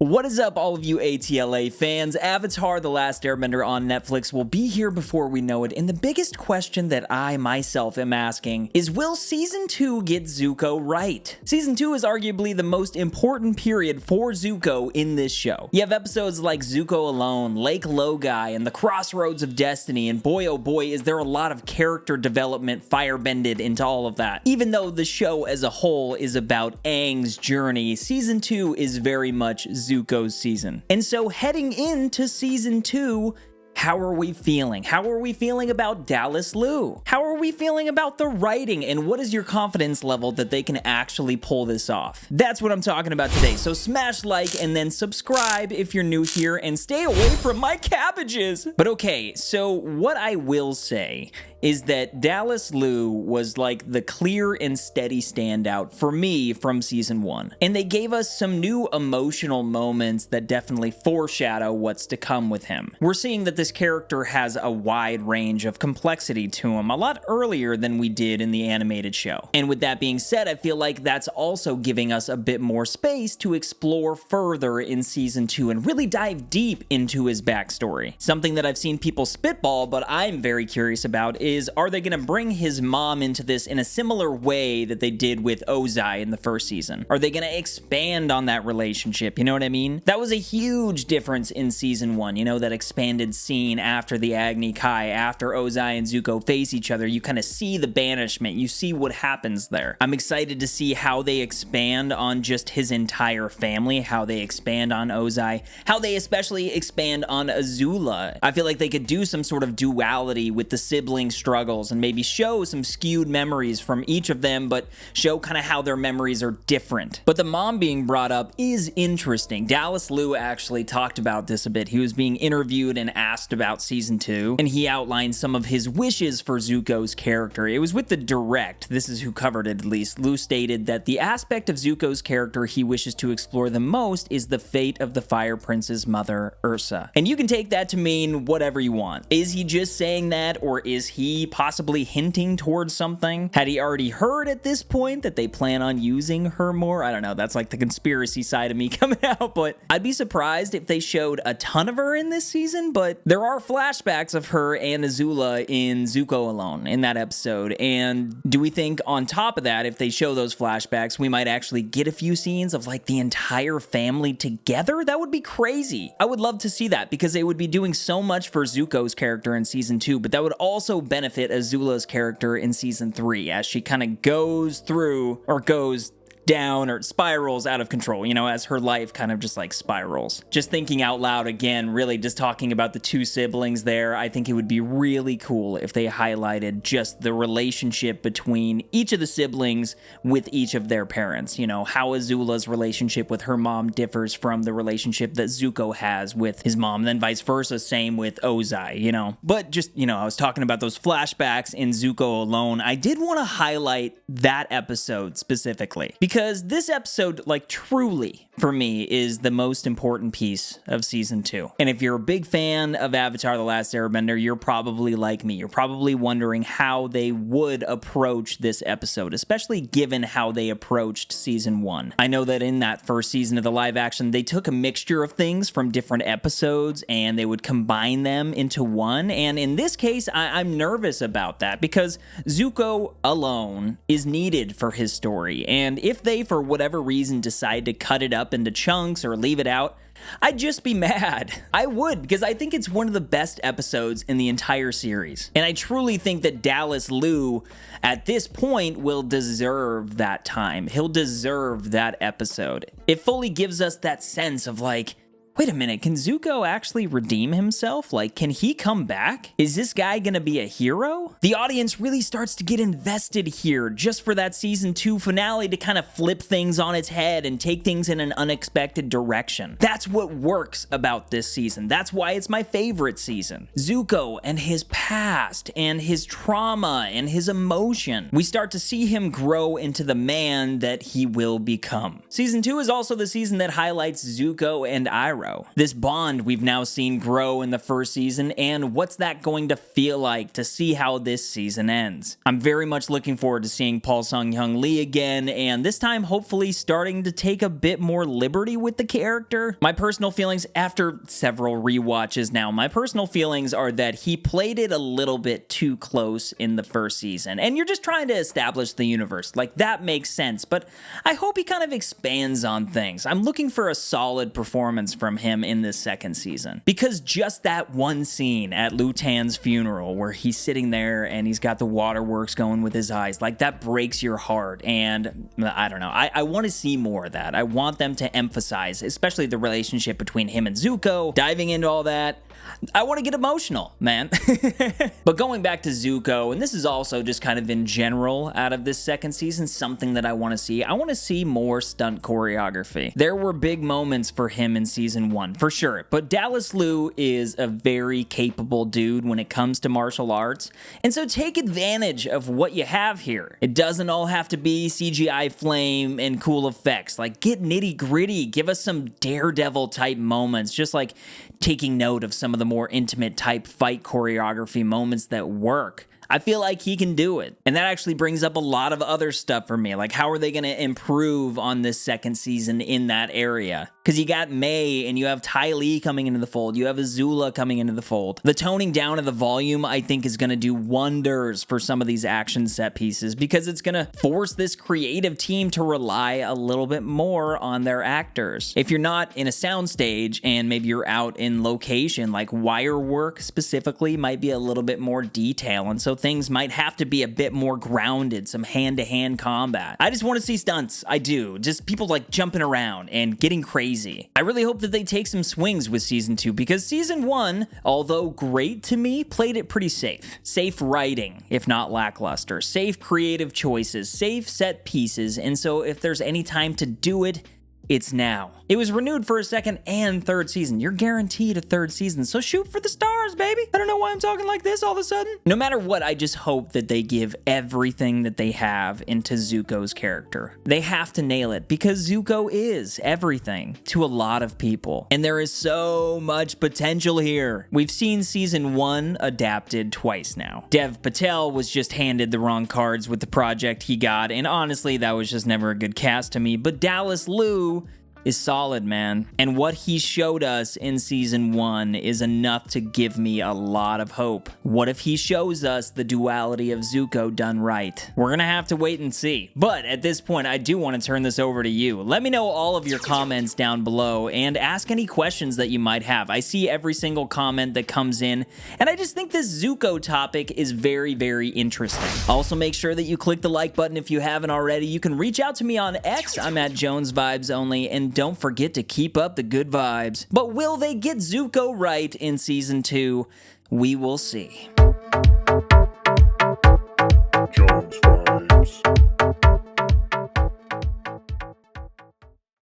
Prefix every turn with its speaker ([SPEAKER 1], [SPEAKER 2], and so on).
[SPEAKER 1] What is up, all of you ATLA fans? Avatar: The Last Airbender on Netflix will be here before we know it, and the biggest question that I myself am asking is, will Season 2 get Zuko right? Season 2 is arguably the most important period for Zuko in this show. You have episodes like Zuko Alone, Lake Logai, and The Crossroads of Destiny, and boy oh boy is there a lot of character development firebended into all of that. Even though the show as a whole is about Aang's journey, Season 2 is very much Zuko's season. And so heading into Season 2, how are we feeling? How are we feeling about Dallas Liu? How are we feeling about the writing? And what is your confidence level that they can actually pull this off? That's what I'm talking about today. So smash like and then subscribe if you're new here and stay away from my cabbages. But okay, so what I will say is that Dallas Liu was like the clear and steady standout for me from Season 1. And they gave us some new emotional moments that definitely foreshadow what's to come with him. We're seeing that this character has a wide range of complexity to him, a lot earlier than we did in the animated show. And with that being said, I feel like that's also giving us a bit more space to explore further in Season 2 and really dive deep into his backstory. Something that I've seen people spitball, but I'm very curious about is, are they going to bring his mom into this in a similar way that they did with Ozai in the first season? Are they going to expand on that relationship? You know what I mean? That was a huge difference in Season 1, you know, that expanded scene after the Agni Kai, after Ozai and Zuko face each other. You kind of see the banishment, you see what happens there. I'm excited to see how they expand on just his entire family, how they expand on Ozai, how they especially expand on Azula. I feel like they could do some sort of duality with the sibling struggles and maybe show some skewed memories from each of them, but show kind of how their memories are different. But the mom being brought up is interesting. Dallas Liu actually talked about this a bit. He was being interviewed and asked about Season 2, and he outlined some of his wishes for Zuko's character. It was with the Direct, this is who covered it at least. Liu stated that the aspect of Zuko's character he wishes to explore the most is the fate of the Fire Prince's mother, Ursa. And you can take that to mean whatever you want. Is he just saying that, or is he possibly hinting towards something? Had he already heard at this point that they plan on using her more? I don't know, that's like the conspiracy side of me coming out, but I'd be surprised if they showed a ton of her in this season, but there are flashbacks of her and Azula in Zuko Alone in that episode. And do we think on top of that, if they show those flashbacks, we might actually get a few scenes of like the entire family together? That would be crazy. I would love to see that because they would be doing so much for Zuko's character in Season 2, but that would also benefit Azula's character in Season 3 as she kind of goes through, or goes down, or spirals out of control, you know, as her life kind of just like spirals. Just thinking out loud again, really just talking about the two siblings there, I think it would be really cool if they highlighted just the relationship between each of the siblings with each of their parents. You know, how Azula's relationship with her mom differs from the relationship that Zuko has with his mom, and then vice versa, same with Ozai, you know. But just, you know, I was talking about those flashbacks in Zuko Alone. I did want to highlight that episode specifically, because this episode, like, truly, for me, is the most important piece of Season 2. And if you're a big fan of Avatar: The Last Airbender, you're probably like me. You're probably wondering how they would approach this episode, especially given how they approached Season 1. I know that in that first season of the live action, they took a mixture of things from different episodes, and they would combine them into one. And in this case, I'm nervous about that, because Zuko Alone is needed for his story. And if they, for whatever reason, decide to cut it up into chunks or leave it out, I'd just be mad. I would, because I think it's one of the best episodes in the entire series. And I truly think that Dallas Liu, at this point, will deserve that time. He'll deserve that episode. It fully gives us that sense of like, wait a minute, can Zuko actually redeem himself? Like, can he come back? Is this guy gonna be a hero? The audience really starts to get invested here just for that Season 2 finale to kind of flip things on its head and take things in an unexpected direction. That's what works about this season. That's why it's my favorite season. Zuko and his past and his trauma and his emotion. We start to see him grow into the man that he will become. Season 2 is also the season that highlights Zuko and Iroh. hero. This bond we've now seen grow in the first season, and what's that going to feel like to see how this season ends? I'm very much looking forward to seeing Paul Sung-hyung Lee again, and this time hopefully starting to take a bit more liberty with the character. My personal feelings, after several rewatches now, my personal feelings are that he played it a little bit too close in the first season, and you're just trying to establish the universe. Like, that makes sense, but I hope he kind of expands on things. I'm looking for a solid performance from him in this second season, because just that one scene at Lu Tan's funeral where he's sitting there and he's got the waterworks going with his eyes, like, that breaks your heart, and I don't know, I want to see more of that. I want them to emphasize, especially the relationship between him and Zuko, diving into all that. I want to get emotional, man. But going back to Zuko, and this is also just kind of in general out of this second season, something that I want to see more stunt choreography. There were big moments for him in season 1, for sure, but Dallas Liu is a very capable dude when it comes to martial arts, and so take advantage of what you have here. It doesn't all have to be CGI flame and cool effects. Like, get nitty gritty, give us some Daredevil type moments, just like taking note of some of the more intimate type fight choreography moments that work. I feel like he can do it. And that actually brings up a lot of other stuff for me. Like, how are they going to improve on this second season in that area? Because you got May and you have Ty Lee coming into the fold. You have Azula coming into the fold. The toning down of the volume, I think, is going to do wonders for some of these action set pieces, because it's going to force this creative team to rely a little bit more on their actors. If you're not in a soundstage and maybe you're out in location, like wire work specifically might be a little bit more detail, and so things might have to be a bit more grounded, some hand-to-hand combat. I just want to see stunts. I do. Just people like jumping around and getting crazy. I really hope that they take some swings with season 2, because season 1, although great to me, played it pretty safe. Safe writing, if not lackluster. Safe creative choices, safe set pieces, and so if there's any time to do it, it's now. It was renewed for a second and third season. You're guaranteed a third season, so shoot for the stars, baby. I don't know why I'm talking like this all of a sudden. No matter what, I just hope that they give everything that they have into Zuko's character. They have to nail it, because Zuko is everything to a lot of people, and there is so much potential here. We've seen season 1 adapted twice now. Dev Patel was just handed the wrong cards with the project he got, and honestly, that was just never a good cast to me, but Dallas Liu is solid, man. And what he showed us in season 1 is enough to give me a lot of hope. What if he shows us the duality of Zuko done right? We're gonna have to wait and see. But at this point, I do want to turn this over to you. Let me know all of your comments down below and ask any questions that you might have. I see every single comment that comes in, and I just think this Zuko topic is very, very interesting. Also, make sure that you click the like button if you haven't already. You can reach out to me on X. I'm at Jones Vibes Only, and don't forget to keep up the good vibes. But will they get Zuko right in season 2? We will see.